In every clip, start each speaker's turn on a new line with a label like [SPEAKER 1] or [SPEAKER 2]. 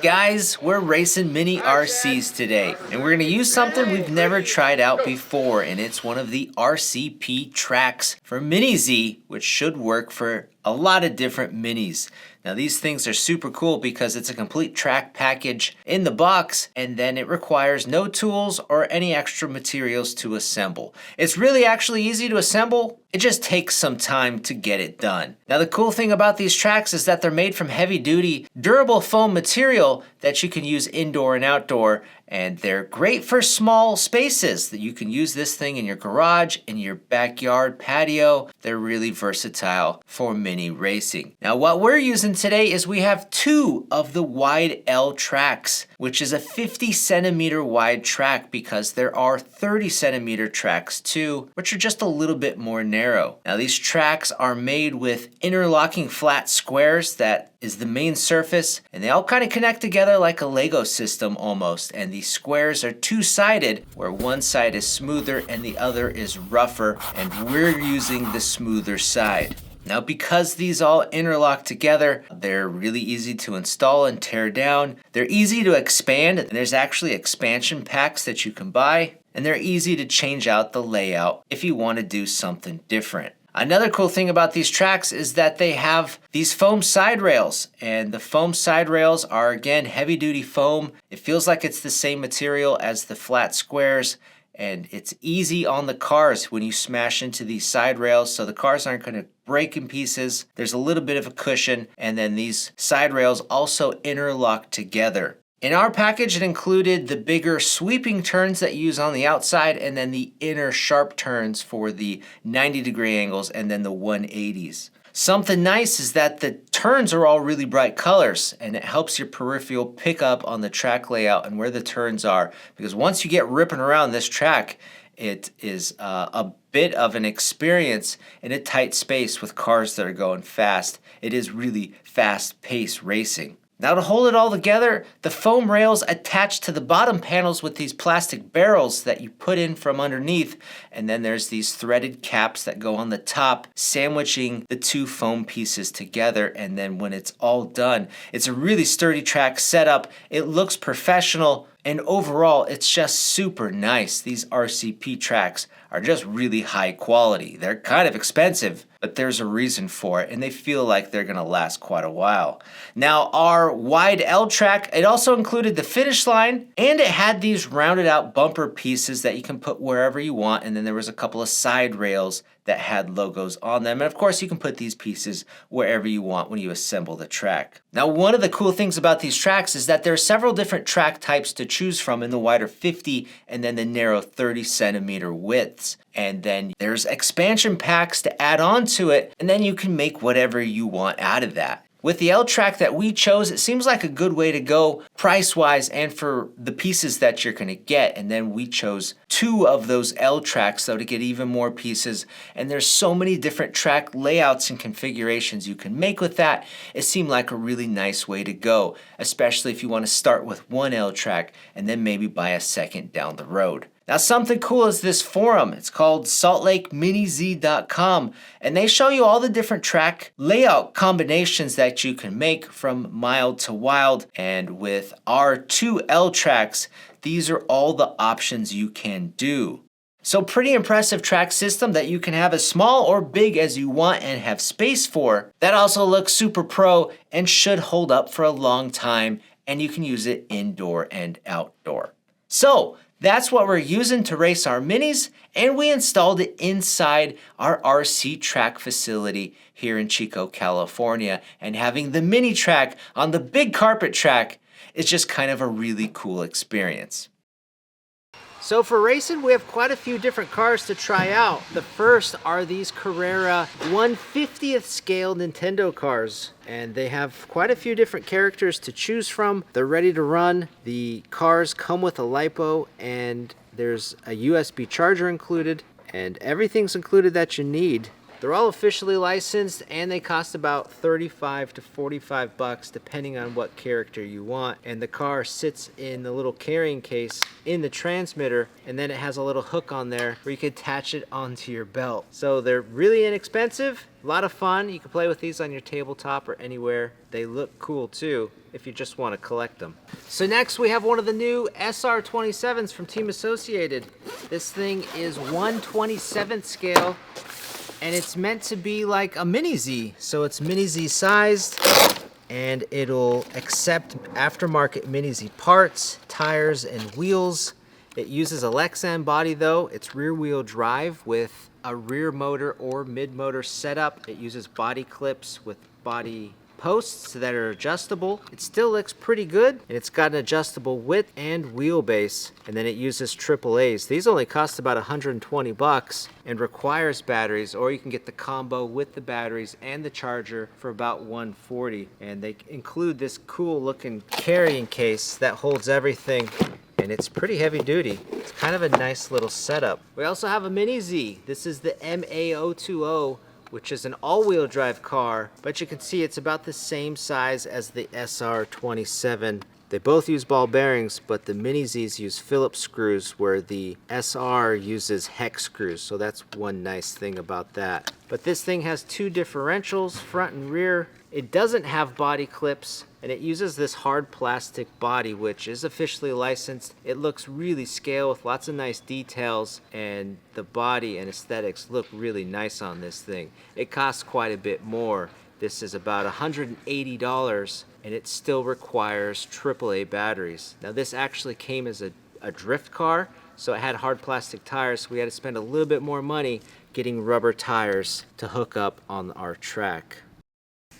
[SPEAKER 1] Guys, we're racing mini RCs today, and we're going to use something we've never tried out before, and it's one of the RCP Tracks for Mini-Z, which should work for a lot of different minis. Now these things are super cool because it's a complete track package in the box, and then it requires no tools or any extra materials to assemble. It's really actually easy to assemble. It just takes some time to get it done. Now the cool thing about these tracks is that they're made from heavy duty, durable foam material that you can use indoor and outdoor, and they're great for small spaces. That you can use this thing in your garage, in your backyard patio. They're really versatile for mini racing. Now what we're using today is we have two of the wide L tracks, which is a 50 centimeter wide track because there are 30 centimeter tracks too, which are just a little bit more narrow. Now these tracks are made with interlocking flat squares that is the main surface, and they all kind of connect together like a Lego system almost, and these squares are two-sided where one side is smoother and the other is rougher, and we're using the smoother side. Now because these all interlock together, they're really easy to install and tear down. They're easy to expand, and there's actually expansion packs that you can buy, and they're easy to change out the layout if you want to do something different. Another cool thing about these tracks is that they have these foam side rails, and the foam side rails are again heavy duty foam. It feels like it's the same material as the flat squares, and it's easy on the cars when you smash into these side rails, so the cars aren't going to break in pieces. There's a little bit of a cushion, and then these side rails also interlock together. In our package, it included the bigger sweeping turns that you use on the outside, and then the inner sharp turns for the 90-degree angles, and then the 180s. Something nice is that the turns are all really bright colors, and it helps your peripheral pick up on the track layout and where the turns are, because once you get ripping around this track, it is a bit of an experience in a tight space with cars that are going fast. It is really fast-paced racing. Now to hold it all together, the foam rails attach to the bottom panels with these plastic barrels that you put in from underneath, and then there's these threaded caps that go on the top, sandwiching the two foam pieces together, and then when it's all done, it's a really sturdy track setup. It looks professional, and overall, it's just super nice. These RCP tracks are just really high quality. They're kind of expensive, but there's a reason for it, and they feel like they're gonna last quite a while. Now, our wide L track, it also included the finish line, and it had these rounded out bumper pieces that you can put wherever you want, and then there was a couple of side rails that had logos on them. And of course, you can put these pieces wherever you want when you assemble the track. Now, one of the cool things about these tracks is that there are several different track types to choose from in the wider 50 and then the narrow 30 centimeter widths. And then there's expansion packs to add on to it, and then you can make whatever you want out of that. With the L track that we chose, it seems like a good way to go price-wise and for the pieces that you're gonna get. And then we chose two of those L tracks though to get even more pieces. And there's so many different track layouts and configurations you can make with that. It seemed like a really nice way to go, especially if you wanna start with one L track and then maybe buy a second down the road. Now something cool is this forum. It's called saltlakeminiz.com, and they show you all the different track layout combinations that you can make from mild to wild. And with our two L tracks, these are all the options you can do. So pretty impressive track system that you can have as small or big as you want and have space for. That also looks super pro and should hold up for a long time, and you can use it indoor and outdoor. So that's what we're using to race our minis, and we installed it inside our RC track facility here in Chico, California. And having the mini track on the big carpet track is just kind of a really cool experience. So for racing, we have quite a few different cars to try out. The first are these Carrera 1/50th scale Nintendo cars, and they have quite a few different characters to choose from. They're ready to run. The cars come with a LiPo, and there's a USB charger included, and everything's included that you need They're all officially licensed and they cost about 35 to 45 bucks depending on what character you want. And the car sits in the little carrying case in the transmitter, and then it has a little hook on there where you can attach it onto your belt. So they're really inexpensive, a lot of fun. You can play with these on your tabletop or anywhere. They look cool too if you just want to collect them. So next we have one of the new SR27s from Team Associated. This thing is 1/27th scale, and it's meant to be like a Mini-Z. So it's Mini-Z sized, and it'll accept aftermarket Mini-Z parts, tires, and wheels. It uses a Lexan body though. It's rear wheel drive with a rear motor or mid motor setup. It uses body clips with body posts that are adjustable. It still looks pretty good, and it's got an adjustable width and wheelbase, and then it uses AAAs. These only cost about 120 bucks and requires batteries, or you can get the combo with the batteries and the charger for about 140. And they include this cool looking carrying case that holds everything, and it's pretty heavy duty. It's kind of a nice little setup. We also have a Mini-Z. This is the MA020, which is an all-wheel drive car, but you can see it's about the same size as the SR27. They both use ball bearings, but the Mini-Zs use Phillips screws where the SR uses hex screws, so that's one nice thing about that. But this thing has two differentials, front and rear. It doesn't have body clips, and it uses this hard plastic body, which is officially licensed. It looks really scale with lots of nice details, and the body and aesthetics look really nice on this thing. It costs quite a bit more. This is about $180, and it still requires AAA batteries. Now this actually came as a drift car, so it had hard plastic tires, so we had to spend a little bit more money getting rubber tires to hook up on our track.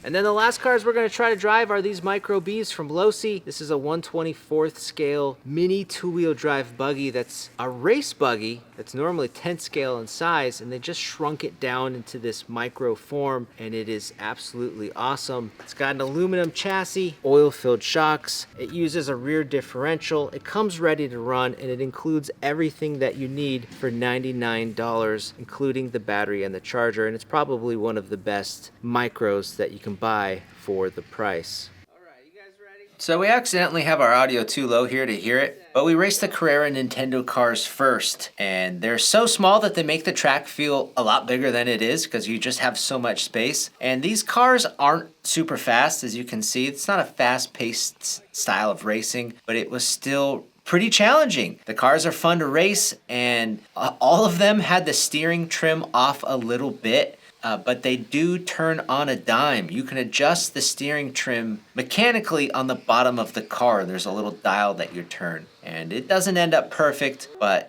[SPEAKER 1] And then the last cars we're going to try to drive are these Micro-Bs from Losi. This is a 1/24th scale mini two-wheel drive buggy that's a race buggy that's normally 10th scale in size, and they just shrunk it down into this micro form, and it is absolutely awesome. It's got an aluminum chassis, oil-filled shocks. It uses a rear differential. It comes ready to run, and it includes everything that you need for $99, including the battery and the charger, and it's probably one of the best micros that you can buy for the price. Alright, you guys ready? So we accidentally have our audio too low here to hear it, but we raced the Carrera Nintendo cars first, and they're so small that they make the track feel a lot bigger than it is because you just have so much space. And these cars aren't super fast, as you can see. It's not a fast-paced style of racing, but it was still pretty challenging. The cars are fun to race, and all of them had the steering trim off a little bit. But they do turn on a dime. You can adjust the steering trim mechanically on the bottom of the car. There's a little dial that you turn, and it doesn't end up perfect, but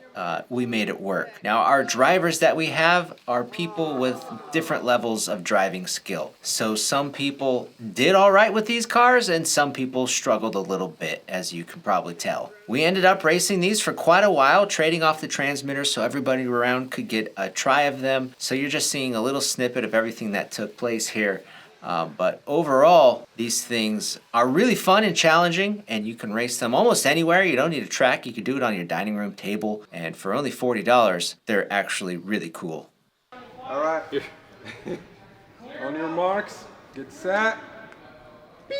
[SPEAKER 1] we made it work. Now our drivers that we have are people with different levels of driving skill. So some people did all right with these cars, and some people struggled a little bit, as you can probably tell. We ended up racing these for quite a while, trading off the transmitters so everybody around could get a try of them. So you're just seeing a little snippet of everything that took place here. But overall, these things are really fun and challenging, and you can race them almost anywhere. You don't need a track. You can do it on your dining room table, and for only $40, they're actually really cool.
[SPEAKER 2] All right. On your marks, get set. Beep.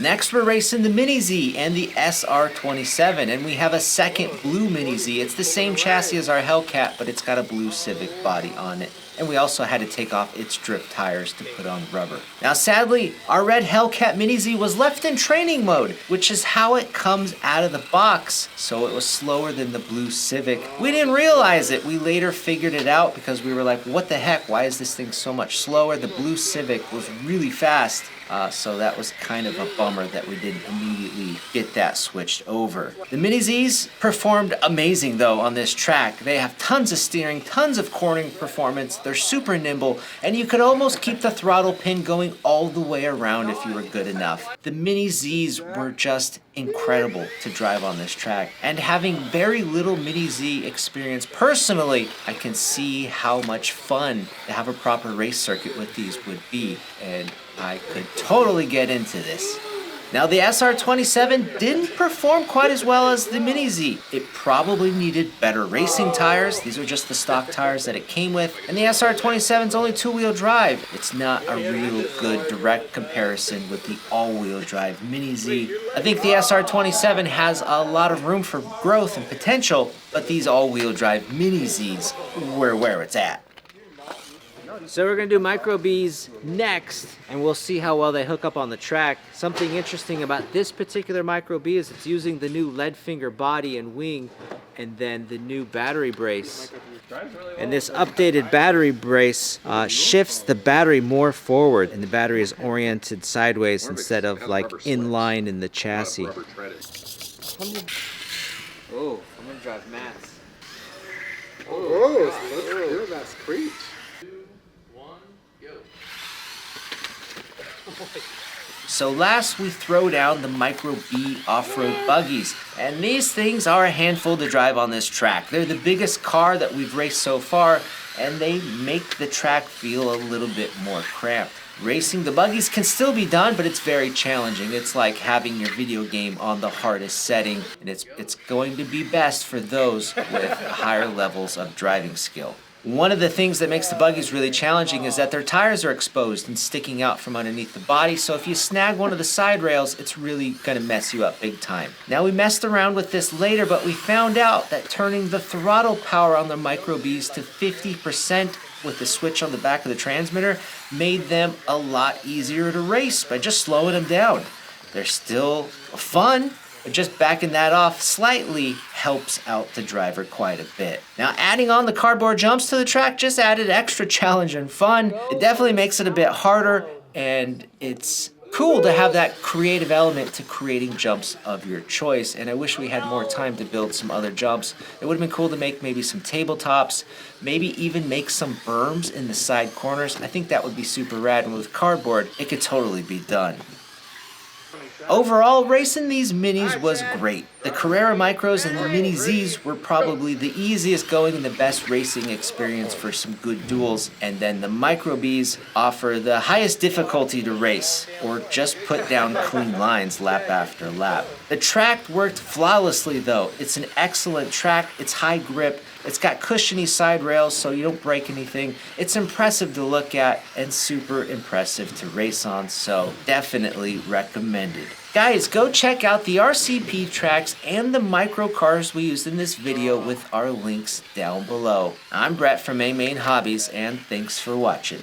[SPEAKER 1] Next, we're racing the Mini-Z and the SR27, and we have a second blue Mini-Z. It's the same chassis as our Hellcat, but it's got a blue Civic body on it. And we also had to take off its drift tires to put on rubber. Now sadly, our red Hellcat Mini-Z was left in training mode, which is how it comes out of the box, so it was slower than the blue Civic. We didn't realize it. We later figured it out because we were like, what the heck, why is this thing so much slower? The blue Civic was really fast. So that was kind of a bummer that we didn't immediately get that switched over. The Mini-Zs performed amazing though on this track. They have tons of steering, tons of cornering performance, they're super nimble, and you could almost keep the throttle pin going all the way around if you were good enough. The Mini-Zs were just incredible to drive on this track, and having very little Mini-Z experience personally, I can see how much fun to have a proper race circuit with these would be, and I could totally get into this. Now the SR27 didn't perform quite as well as the Mini-Z. It probably needed better racing tires. These are just the stock tires that it came with. And the SR27's only two-wheel drive. It's not a real good direct comparison with the all-wheel drive Mini-Z. I think the SR27 has a lot of room for growth and potential, but these all-wheel drive Mini-Zs were where it's at. So we're gonna do Micro-Bs next, and we'll see how well they hook up on the track. Something interesting about this particular Micro-B is it's using the new lead finger body and wing, and then the new battery brace. And this updated battery brace shifts the battery more forward, and the battery is oriented sideways instead of like inline in the chassis. Oh, I'm gonna drive Matt's.
[SPEAKER 2] Oh, let's hear that screech.
[SPEAKER 1] So last we throw down the Micro-B off-road buggies, and these things are a handful to drive on this track. They're the biggest car that we've raced so far, and they make the track feel a little bit more cramped. Racing the buggies can still be done, but it's very challenging. It's like having your video game on the hardest setting, and it's going to be best for those with higher levels of driving skill. One of the things that makes the buggies really challenging is that their tires are exposed and sticking out from underneath the body, so if you snag one of the side rails, it's really gonna mess you up big time. Now we messed around with this later, but we found out that turning the throttle power on the Micro-Bs to 50% with the switch on the back of the transmitter made them a lot easier to race by just slowing them down. They're still fun, but just backing that off slightly helps out the driver quite a bit. Now adding on the cardboard jumps to the track just added extra challenge and fun. It definitely makes it a bit harder, and it's cool to have that creative element to creating jumps of your choice, and I wish we had more time to build some other jumps. It would have been cool to make maybe some tabletops, maybe even make some berms in the side corners. I think that would be super rad, and with cardboard, it could totally be done. Overall, racing these Minis was great. The Carrera Micros and the Mini-Zs were probably the easiest going and the best racing experience for some good duels, and then the Micro-Bs offer the highest difficulty to race, or just put down clean lines lap after lap. The track worked flawlessly though. It's an excellent track, it's high grip, it's got cushiony side rails so you don't break anything. It's impressive to look at and super impressive to race on, so definitely recommended. Guys, go check out the RCP tracks and the micro cars we used in this video with our links down below. I'm Brett from AMain Hobbies, and thanks for watching.